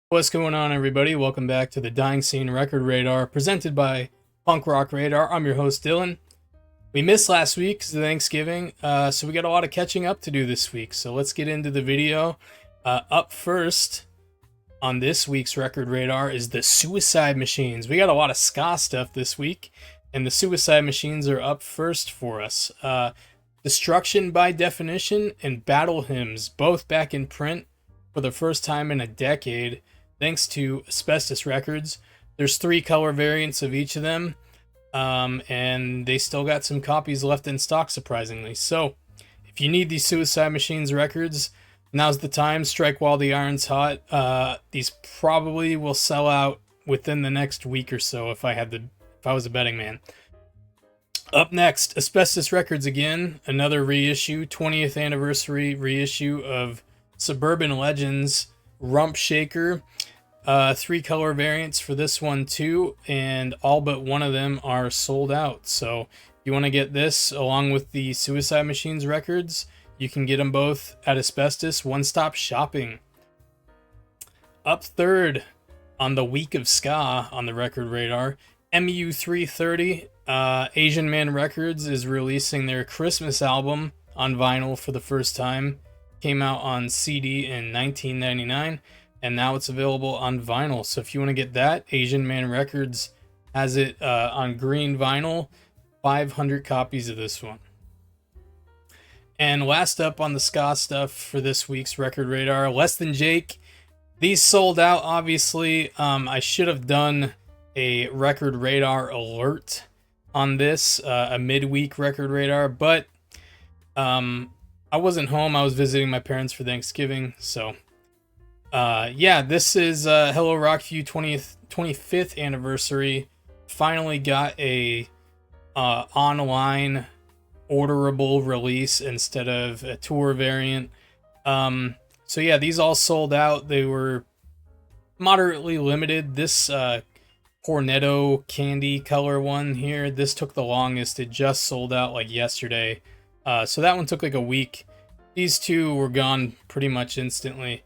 What's going on, everybody? Welcome back to the Dying Scene Record Radar, presented by Punk Rock Radar. I'm your host, Dylan. We missed last week because of Thanksgiving, so we got a lot of catching up to do this week. So let's get into the video. Up first on this week's Record Radar is the Suicide Machines. We got a lot of ska stuff this week, and the Suicide Machines are up first for us. Destruction by Definition and Battle Hymns, both back in print for the first time in a decade, thanks to Asbestos Records. There's 3 color variants of each of them, and they still got some copies left in stock, surprisingly. So, if you need these Suicide Machines records, now's the time. Strike while the iron's hot. These probably will sell out within the next week or so if I was a betting man. Up next, Asbestos Records again, another reissue, 20th anniversary reissue of Suburban Legends Rump Shaker. 3 color variants for this one too, and all but one of them are sold out. So if you want to get this along with the Suicide Machines records, you can get them both at Asbestos one-stop shopping. Up third on the week of ska on the Record Radar, MU330 Asian Man Records is releasing their Christmas album on vinyl for the first time. Came out on CD in 1999, and now it's available on vinyl. So if you want to get that, Asian Man Records has it on green vinyl, 500 copies of this one. And last up on the ska stuff for this week's Record Radar, Less Than Jake. These sold out, obviously. I should have done a Record Radar alert on this, a midweek Record Radar, but I wasn't home. I was visiting my parents for Thanksgiving. So, yeah, this is Hello Rockview 25th anniversary. Finally got a online orderable release instead of a tour variant. So, yeah, these all sold out. They were moderately limited. This Cornetto candy color one here, this took the longest. It just sold out like yesterday. So that one took like a week. These 2 were gone pretty much instantly.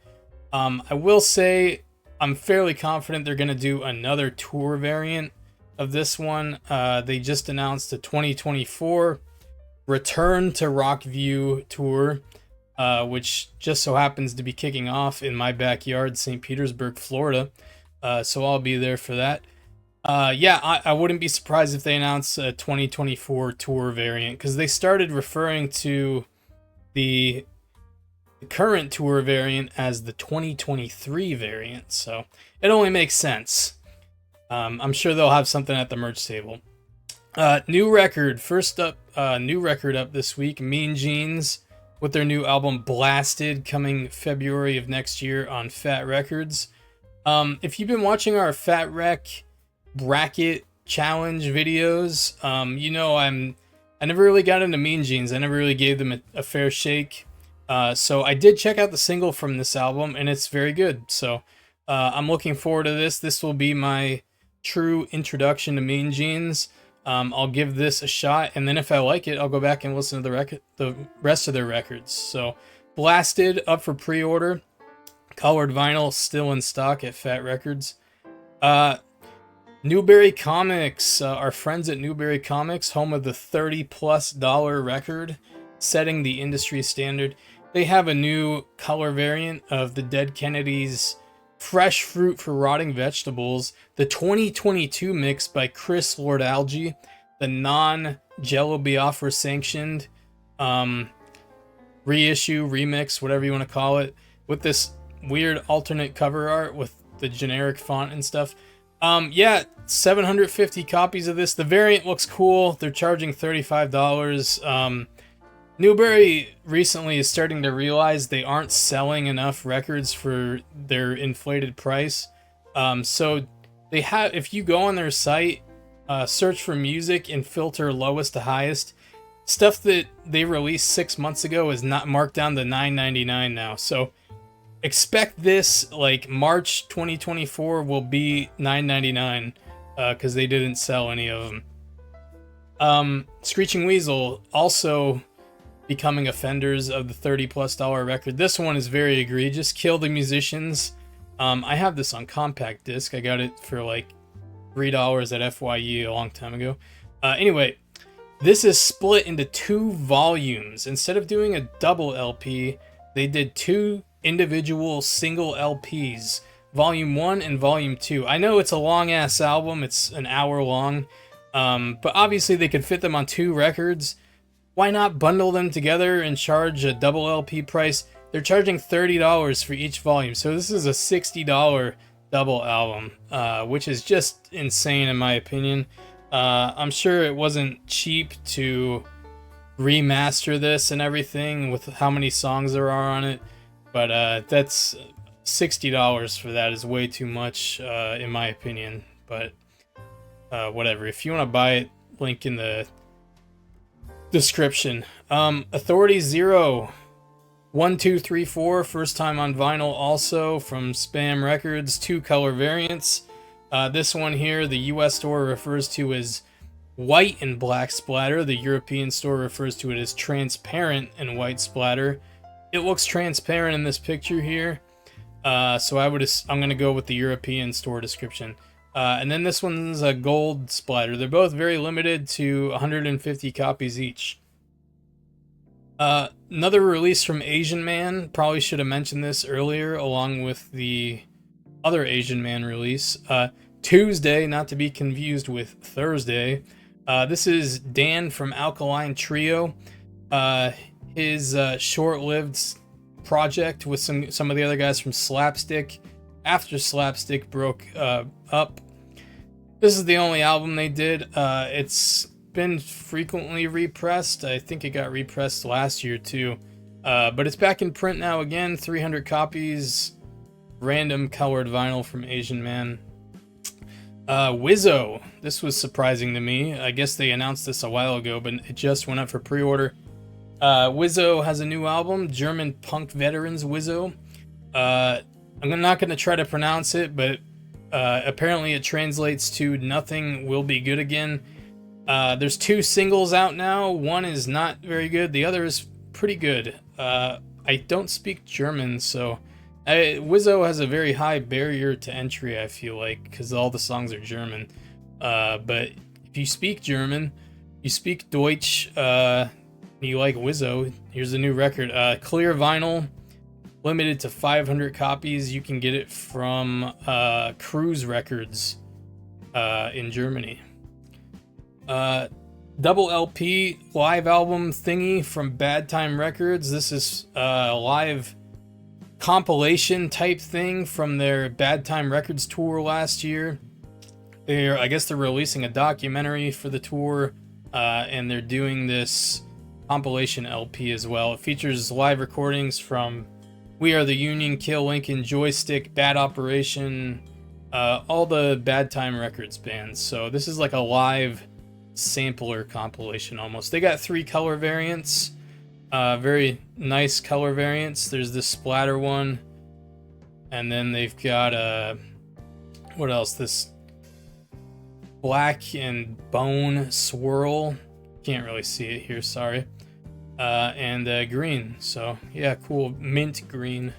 I will say I'm fairly confident they're going to do another tour variant of this one. They just announced a 2024 Return to Rockview tour, which just so happens to be kicking off in my backyard, St. Petersburg, Florida. So I'll be there for that. Yeah, I wouldn't be surprised if they announce a 2024 tour variant, because they started referring to the current tour variant as the 2023 variant, so it only makes sense. I'm sure they'll have something at the merch table. New record, first up, new record up this week, Mean Jeans with their new album Blasted, coming February of next year on Fat Records. If you've been watching our Fat Rec bracket challenge videos, you know I never really got into Mean Jeans. I never really gave them a fair shake. So I did check out the single from this album, and it's very good. So I'm looking forward to this. This will be my true introduction to Mean Jeans. I'll give this a shot, and then if I like it, I'll go back and listen to the rest of their records. So Blasted up for pre-order. Colored vinyl still in stock at Fat Records. Newberry Comics, our friends at Newberry Comics, home of the $30+ record, setting the industry standard. They have a new color variant of the Dead Kennedys' Fresh Fruit for Rotting Vegetables, the 2022 mix by Chris Lord Alge, the non-Jello Biafra sanctioned reissue, remix, whatever you want to call it, with this weird alternate cover art with the generic font and stuff. Yeah, 750 copies of this. The variant looks cool. They're charging $35. Newberry recently is starting to realize they aren't selling enough records for their inflated price. So they have, if you go on their site, search for music and filter lowest to highest, stuff that they released 6 months ago is not marked down to $9.99 now. So expect this like March 2024 will be $9.99 because they didn't sell any of them. Screeching Weasel also becoming offenders of the $30+ record. This one is very egregious. Kill the Musicians. I have this on compact disc. I got it for like $3 at FYE a long time ago. Anyway, this is split into 2 volumes. Instead of doing a double LP, they did 2 individual single LPs, Volume 1 and Volume 2. I know it's a long-ass album. It's an hour long. But obviously they could fit them on 2 records. Why not bundle them together and charge a double LP price? They're charging $30 for each volume. So this is a $60 double album, which is just insane in my opinion. I'm sure it wasn't cheap to remaster this and everything with how many songs there are on it. But that's $60 for that is way too much, in my opinion. But whatever. If you want to buy it, link in the description. Authority Zero, 1, 2, 3, 4, first time on vinyl, also from Spam Records, 2 color variants. This one here, the US store refers to as white and black splatter. The European store refers to it as transparent and white splatter. It looks transparent in this picture here, so I'm gonna go with the European store description. And then this one's a gold splatter. They're both very limited to 150 copies each. Another release from Asian Man. Probably should have mentioned this earlier, along with the other Asian Man release. Tuesday, not to be confused with Thursday. This is Dan from Alkaline Trio. His short-lived project with some of the other guys from Slapstick. After Slapstick broke up. This is the only album they did. It's been frequently repressed. I think it got repressed last year too. But it's back in print now again. 300 copies. Random colored vinyl from Asian Man. Wizo. This was surprising to me. I guess they announced this a while ago, but it just went up for pre-order. Wizo has a new album. German punk veterans Wizo. I'm not going to try to pronounce it, but apparently it translates to Nothing Will Be Good Again. There's 2 singles out now. One is not very good. The other is pretty good. I don't speak German, so Wizo has a very high barrier to entry, I feel like, because all the songs are German. But if you speak German, you speak Deutsch, you like Wizo, here's a new record. Clear vinyl. Limited to 500 copies. You can get it from Cruise Records in Germany. Double LP live album thingy from Bad Time Records. This is a live compilation type thing from their Bad Time Records tour last year. I guess they're releasing a documentary for the tour, and they're doing this compilation LP as well. It features live recordings from We Are the Union, Kill Lincoln, Joystick, Bad Operation, all the Bad Time Records bands. So this is like a live sampler compilation almost. They got 3 color variants, very nice color variants. There's this splatter one, and then they've got what else? This black and bone swirl. Can't really see it here, sorry. And green. So yeah, cool, mint green.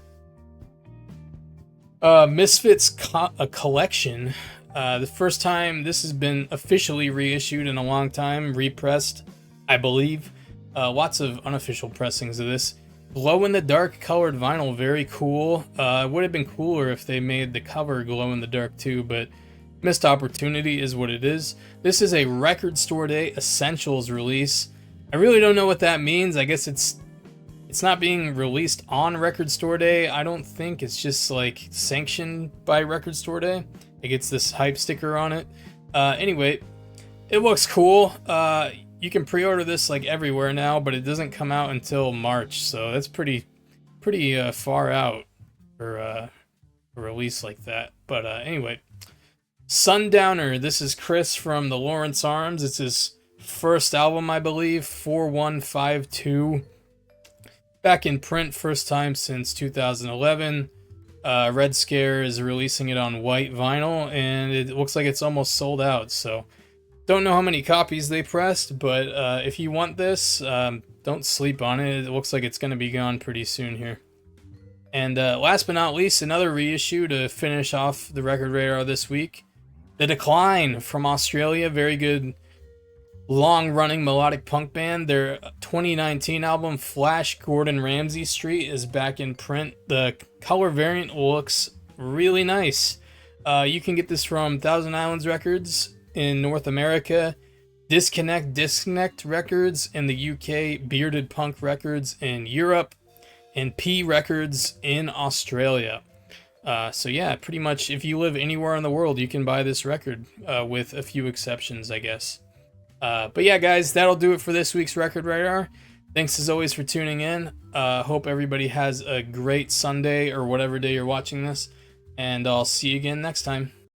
Misfits a collection. The first time this has been officially reissued in a long time, repressed, I believe. Lots of unofficial pressings of this. Glow-in-the-dark colored vinyl, very cool. It would have been cooler if they made the cover glow-in-the-dark too, but missed opportunity is what it is. This is a Record Store Day Essentials release. I really don't know what that means. I guess it's not being released on Record Store Day. I don't think it's just like sanctioned by Record Store Day. It gets this hype sticker on it. Anyway, it looks cool. You can pre-order this like everywhere now, but it doesn't come out until March, so that's pretty far out for a release like that. But anyway, Sundowner. This is Chris from the Lawrence Arms. It's his first album, I believe, 4152. back in print, first time since 2011. Red Scare is releasing it on white vinyl, and it looks like it's almost sold out. So, don't know how many copies they pressed, but if you want this, don't sleep on it. It looks like it's going to be gone pretty soon here. And last but not least, another reissue to finish off the Record Radar this week. The Decline from Australia, very good long-running melodic punk band. Their 2019 album, Flash Gordon Ramsay Street, is back in print. The color variant looks really nice. You can get this from Thousand Islands Records in North America, Disconnect Records in the UK, Bearded Punk Records in Europe, and P Records in Australia. So yeah, pretty much if you live anywhere in the world, you can buy this record, with a few exceptions, I guess. But yeah, guys, that'll do it for this week's Record Radar. Thanks as always for tuning in. Hope everybody has a great Sunday or whatever day you're watching this, and I'll see you again next time.